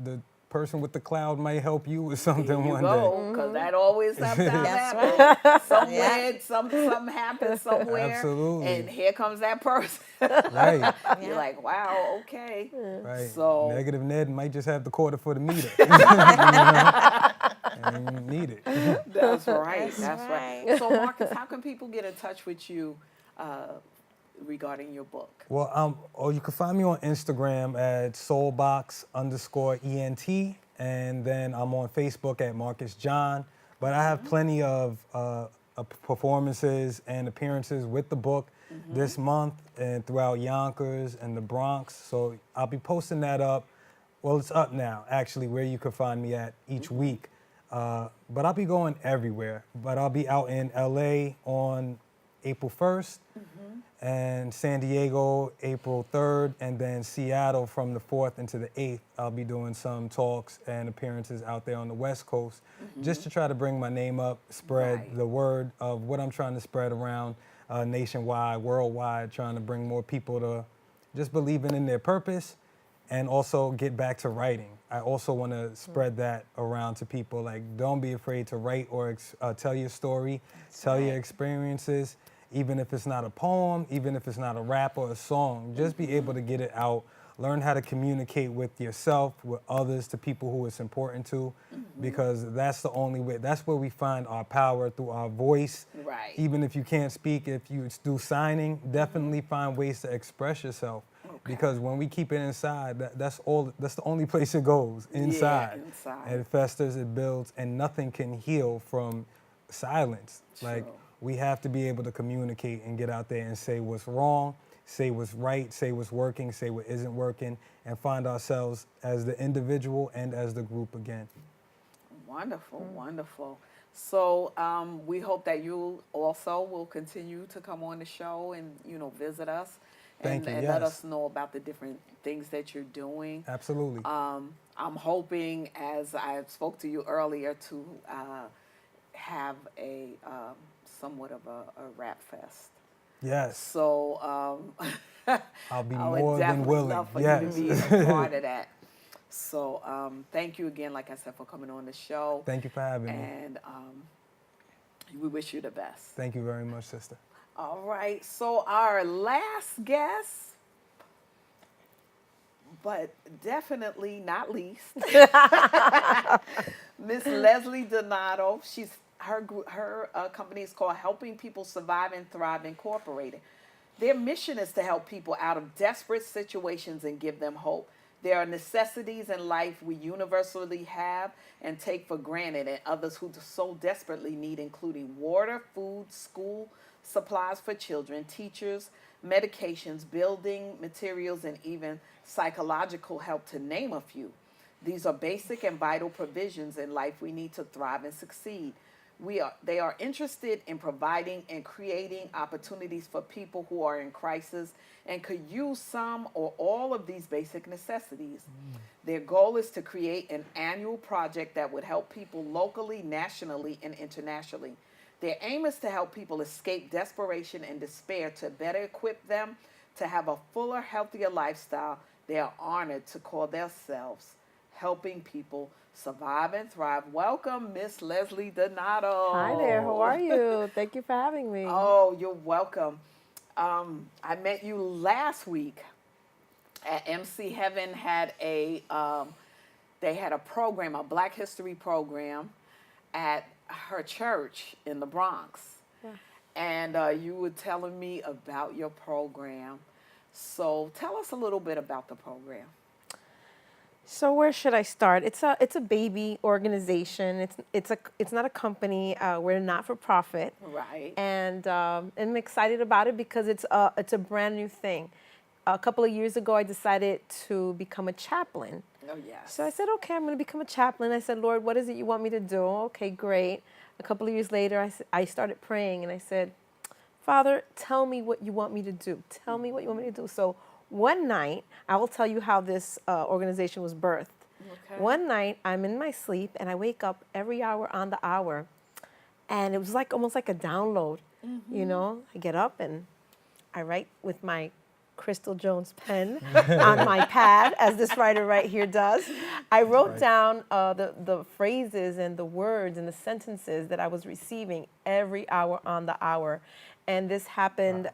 the person with the cloud might help you with something one day. Because that always sometimes That's happens. Somewhere, something happens somewhere. Absolutely. And here comes that person. Right. You're like, wow, okay. Right. So Negative Ned might just have the quarter for the meter. And you need it. that's right. That's right. right. So Marcus, how can people get in touch with you regarding your book? Well, you can find me on Instagram at soulbox_ENT, and then I'm on Facebook at Marcus John. But I have plenty of performances and appearances with the book this month and throughout Yonkers and the Bronx. So I'll be posting that up. Well, it's up now, actually, where you can find me at each week. But I'll be going everywhere. But I'll be out in LA on April 1st, and San Diego April 3rd, and then Seattle from the 4th into the 8th. I'll be doing some talks and appearances out there on the West Coast, just to try to bring my name up, spread the word of what I'm trying to spread around nationwide, worldwide, trying to bring more people to just believing in their purpose and also get back to writing. I also want to spread that around to people. Like, don't be afraid to write or tell your story, tell your experiences, even if it's not a poem, even if it's not a rap or a song. Just be able to get it out. Learn how to communicate with yourself, with others, to people who it's important to, because that's the only way. That's where we find our power, through our voice. Right. Even if you can't speak, if you do signing, definitely find ways to express yourself. Because when we keep it inside, that's the only place it goes, inside. Yeah, inside. And it festers, it builds, and nothing can heal from silence. Like, we have to be able to communicate and get out there and say what's wrong, say what's right, say what's working, say what isn't working, and find ourselves as the individual and as the group again. Wonderful, wonderful. So we hope that you also will continue to come on the show and, visit us. Thank you, and yes. let us know about the different things that you're doing. Absolutely. I'm hoping, as I spoke to you earlier, to have a somewhat of a rap fest. Yes. So I'll be I would more than definitely willing. love for Yes. you to be a part of that. So thank you again, like I said, for coming on the show. Thank you for having me. And we wish you the best. Thank you very much, sister. All right. So our last guest, but definitely not least, Miss Lashley Donado. Her company is called Helping People Survive and Thrive Incorporated. Their mission is to help people out of desperate situations and give them hope. There are necessities in life we universally have and take for granted, and others who so desperately need, including water, food, school supplies for children, teachers, medications, building materials, and even psychological help, to name a few. These are basic and vital provisions in life we need to thrive and succeed. They are interested in providing and creating opportunities for people who are in crisis and could use some or all of these basic necessities. Their goal is to create an annual project that would help people locally, nationally, and internationally. Their aim is to help people escape desperation and despair to better equip them to have a fuller, healthier lifestyle. They are honored to call themselves Helping People Survive and Thrive. Welcome, Miss Lashley Donado. Hi there, how are you? Thank you for having me. Oh, you're welcome. I met you last week at MC Heaven. They had a program, a Black History program, at her church in the Bronx. Yeah. And you were telling me about your program. So tell us a little bit about the program. So where should I start? It's a baby organization. It's not a company. We're not for profit. Right. And I'm excited about it because it's a brand new thing. A couple of years ago, I decided to become a chaplain. Oh, yes. So I said, okay, I'm going to become a chaplain. I said, Lord, what is it you want me to do? Okay, great. A couple of years later, I started praying and I said, Father, tell me what you want me to do. Tell me what you want me to do. So one night, I will tell you how this organization was birthed. Okay. One night, I'm in my sleep and I wake up every hour on the hour. And it was like almost like a download. You know, I get up and I write with my Crystal Jones pen on my pad, as this writer right here does. I wrote down the phrases and the words and the sentences that I was receiving every hour on the hour. And this happened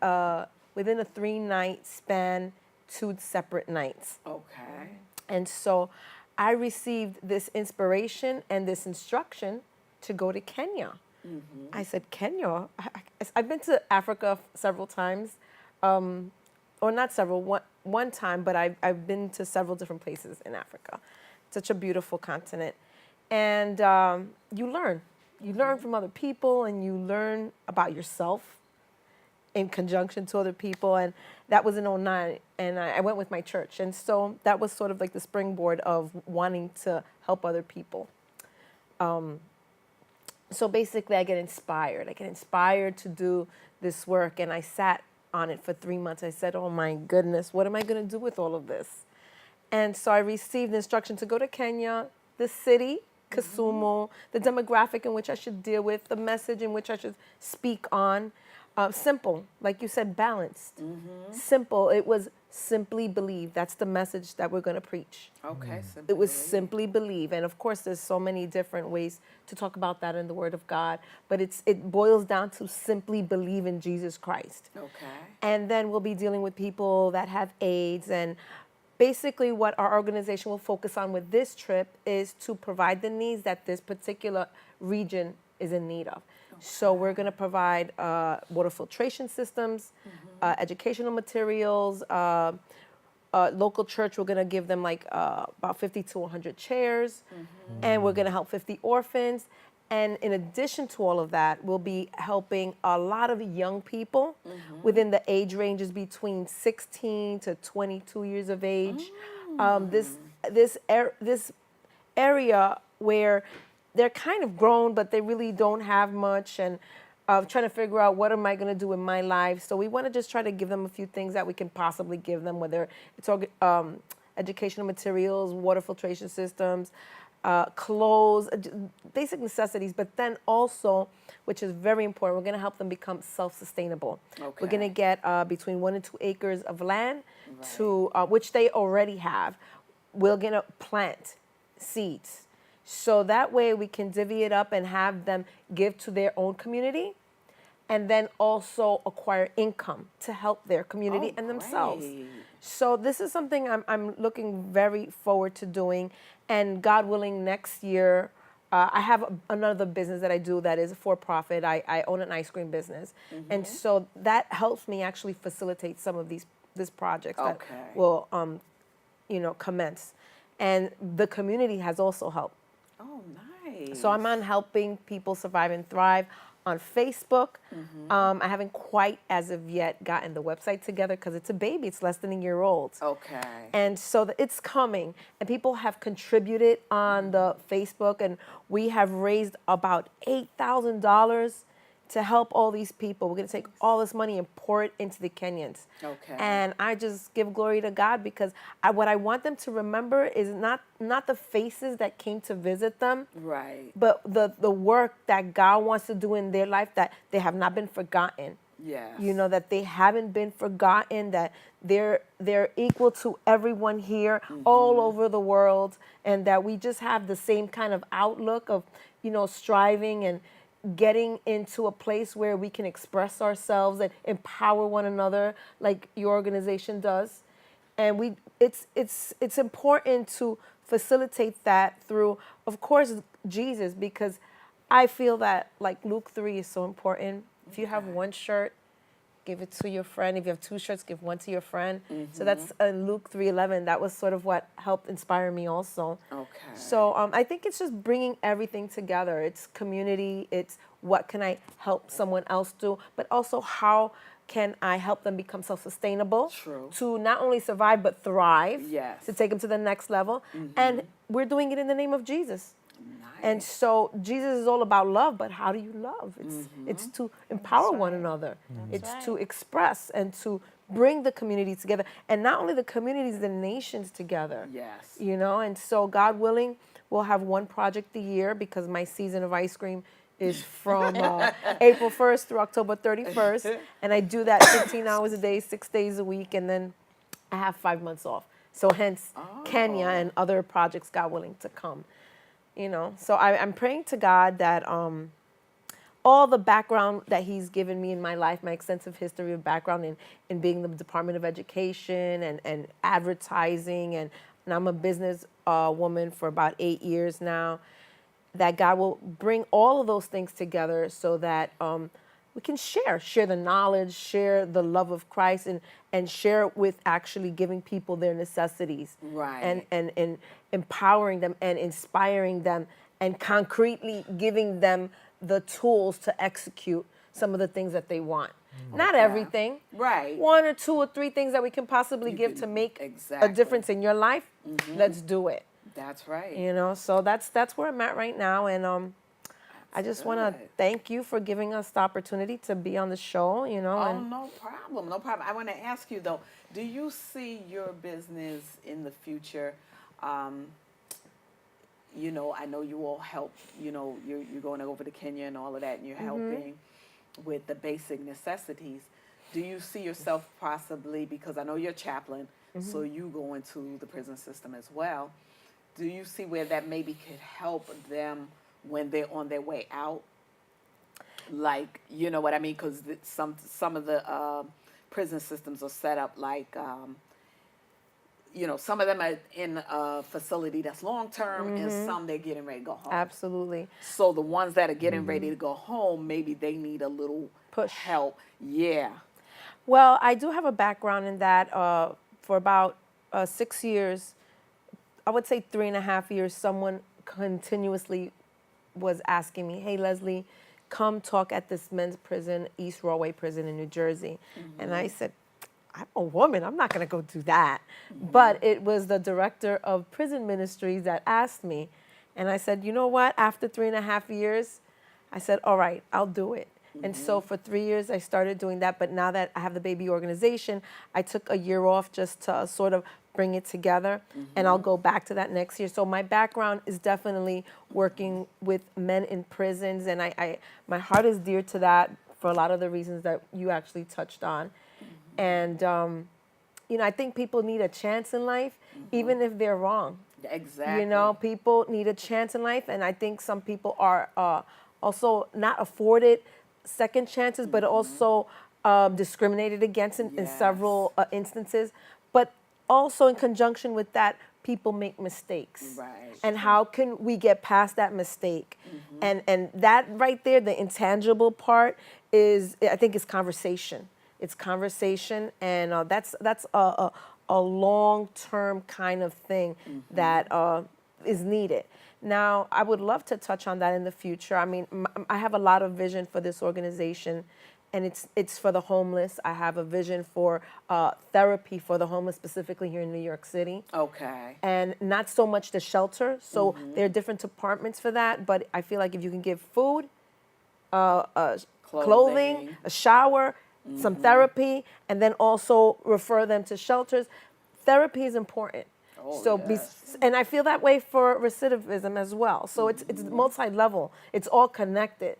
within a 3-night span, 2 separate nights. Okay. And so I received this inspiration and this instruction to go to Kenya. I said, Kenya? I've been to Africa several times. Or not several, one time, but I've been to several different places in Africa. Such a beautiful continent. And you learn. You learn from other people and you learn about yourself in conjunction to other people. And that was in 2009. And I went with my church. And so that was sort of like the springboard of wanting to help other people. So basically I get inspired. I get inspired to do this work. And I sat on it for 3 months. I said, oh my goodness, what am I going to do with all of this? And so I received instruction to go to Kenya, the city, Kisumu, the demographic in which I should deal with, the message in which I should speak on. Simple, like you said, balanced. Simple. It was simply believe. That's the message that we're going to preach. Okay. It was simply believe. And of course, there's so many different ways to talk about that in the Word of God. But it boils down to simply believe in Jesus Christ. Okay. And then we'll be dealing with people that have AIDS. And basically what our organization will focus on with this trip is to provide the needs that this particular region is in need of. So we're going to provide water filtration systems, educational materials. Local church, we're going to give them like about 50 to 100 chairs. And we're going to help 50 orphans. And in addition to all of that, we'll be helping a lot of young people within the age ranges between 16 to 22 years of age. This area where they're kind of grown, but they really don't have much, and trying to figure out what am I going to do in my life. So we want to just try to give them a few things that we can possibly give them, whether it's educational materials, water filtration systems, clothes, basic necessities, but then also, which is very important, we're going to help them become self-sustainable. Okay. We're going to get between 1 and 2 acres of land, to which they already have. We're going to plant seeds. So that way we can divvy it up and have them give to their own community, and then also acquire income to help their community and themselves. Great. So this is something I'm looking very forward to doing, and God willing, next year, I have another business that I do that is for profit. I own an ice cream business, and so that helps me actually facilitate some of these projects that will commence, and the community has also helped. Oh, nice. So I'm on helping people survive and thrive on Facebook. I haven't quite, as of yet, gotten the website together because it's a baby. It's less than a year old. Okay. And so it's coming. And people have contributed on the Facebook, and we have raised about $8,000 to help all these people. We're going to take all this money and pour it into the Kenyans. Okay. And I just give glory to God, because what I want them to remember is not the faces that came to visit them, Right. but the work that God wants to do in their life, that they have not been forgotten. Yes. That they haven't been forgotten, that they're equal to everyone here all over the world, and that we just have the same kind of outlook of, striving and getting into a place where we can express ourselves and empower one another like your organization does. And it's important to facilitate that through, of course, Jesus, because I feel that, like, Luke 3 is so important. If you have one shirt, give it to your friend. If you have 2 shirts, give one to your friend. So that's Luke 3:11. That was sort of what helped inspire me also. Okay. So I think it's just bringing everything together. It's community. It's what can I help someone else do, but also how can I help them become self-sustainable? True. To not only survive but thrive. Yes. To take them to the next level. And we're doing it in the name of Jesus. Nice. And so Jesus is all about love, but how do you love? It's to empower one another. It's to express and to bring the community together. And not only the communities, the nations together. Yes. And so God willing, we'll have one project a year, because my season of ice cream is from April 1st through October 31st. And I do that 15 hours a day, 6 days a week, and then I have 5 months off. So hence Kenya and other projects, God willing, to come. So I'm praying to God that all the background that He's given me in my life, my extensive history of background in being the Department of Education and advertising, and I'm a business woman for about 8 years now, that God will bring all of those things together so that we can share the knowledge, share the love of Christ, and share it with actually giving people their necessities. Right. And empowering them and inspiring them, and concretely giving them the tools to execute some of the things that they want. Not everything. Right. 1 or 2 or 3 things that we can possibly give to make a difference in your life. Let's do it. That's right. So that's where I'm at right now, and I just want to thank you for giving us the opportunity to be on the show. Oh, and no problem. No problem. I want to ask you though, do you see your business in the future? I know you all help. You're going over to Kenya and all of that, and you're helping with the basic necessities. Do you see yourself possibly, because I know you're a chaplain, so you go into the prison system as well. Do you see where that maybe could help them when they're on their way out? Like, you know what I mean? Because some of the prison systems are set up like, some of them are in a facility that's long-term, and some they're getting ready to go home. absolutely. So the ones that are getting ready to go home, maybe they need a little Push. help. Yeah. Well, I do have a background in that. For about 6 years, I would say 3.5 years, someone continuously was asking me, "Hey, Leslie, come talk at this men's prison, East Rawway Prison in New Jersey." And I said, "I'm a woman. I'm not going to go do that." But it was the director of prison ministries that asked me. And I said, "You know what? After 3.5 years, I said, all right, I'll do it." And so for 3 years, I started doing that. But now that I have the baby organization, I took a year off just to sort of bring it together, and I'll go back to that next year. So my background is definitely working with men in prisons, and my heart is dear to that for a lot of the reasons that you actually touched on. And I think people need a chance in life, even if they're wrong. Exactly. People need a chance in life, and I think some people are also not afforded second chances, but also discriminated against in several instances. But also in conjunction with that, people make mistakes. Right. And how can we get past that mistake? And that right there, the intangible part I think is conversation. It's conversation, and that's a long-term kind of thing that is needed. Now, I would love to touch on that in the future. I mean, I have a lot of vision for this organization, and it's for the homeless. I have a vision for therapy for the homeless, specifically here in New York City. Okay. And not so much the shelter. So there are different departments for that, but I feel like if you can give food, clothing, a shower, some therapy, and then also refer them to shelters. Therapy is important. And I feel that way for recidivism as well. So it's multi-level. It's all connected,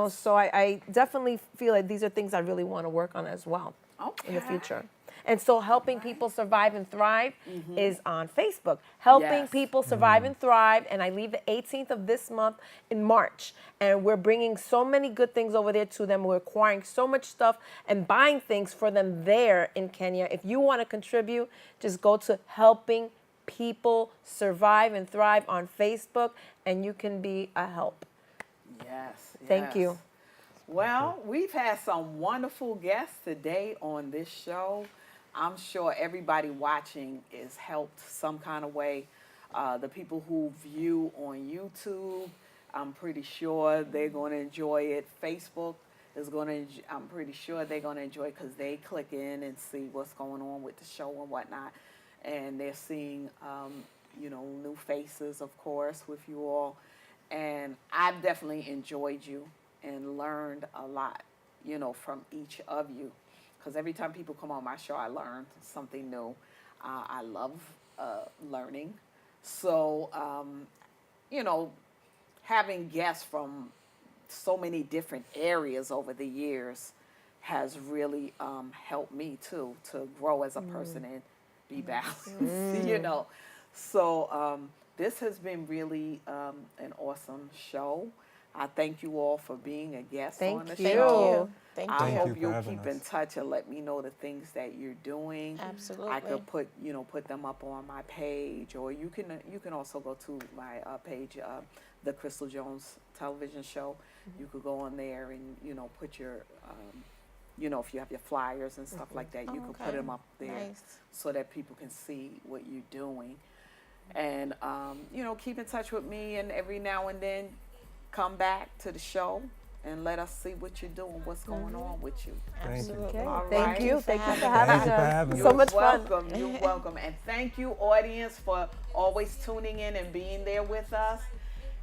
So I definitely feel like these are things I really want to work on as well in the future. And so helping people survive and thrive is on Facebook. Helping people survive and thrive. And I leave the 18th of this month in March. And we're bringing so many good things over there to them. We're acquiring so much stuff and buying things for them there in Kenya. If you want to contribute, just go to Helping People Survive and Thrive on Facebook, and you can be a help. Yes. Thank you. Well, we've had some wonderful guests today on this show. I'm sure everybody watching is helped some kind of way. The people who view on YouTube, I'm pretty sure they're going to enjoy it. Facebook is going to, I'm pretty sure they're going to enjoy it because they click in and see what's going on with the show and whatnot. And they're seeing, new faces, of course, with you all. And I've definitely enjoyed you and learned a lot, from each of you. Because every time people come on my show, I learn something new. I love learning. So, having guests from so many different areas over the years has really helped me, too, to grow as a person and be balanced, So this has been really an awesome show. I thank you all for being a guest on the show. Thank I you. hope you'll keep in touch and let me know the things that you're doing. Absolutely. I could put them up on my page, or you can also go to my page, the Crystal Jones Television Show. You could go on there and put your if you have your flyers and stuff like that, you can put them up there so that people can see what you're doing. And keep in touch with me, and every now and then come back to the show and let us see what you're doing, what's going on with you. Absolutely. All Thank right. you. Thank you for Thank you having for us. having So us. much fun. You're welcome. And thank you, audience, for always tuning in and being there with us.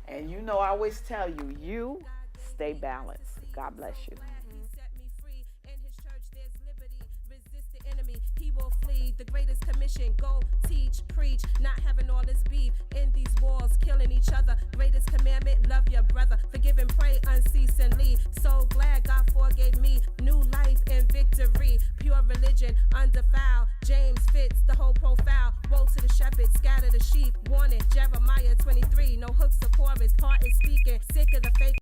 And I always tell you, you stay balanced. God bless you. He set me free. In his church there's liberty. Resist the enemy, he will flee. The greatest commission, go teach, preach. Not having all this beef in these walls, killing each other. Greatest commandment, love your brother. Forgive and pray unceasingly. So glad God forgave me. New life and victory. Pure religion, undefiled. James fits the whole profile. Woe to the shepherds, scatter the sheep. Warning, Jeremiah 23. No hooks or chorus, part is speaking. Sick of the fake.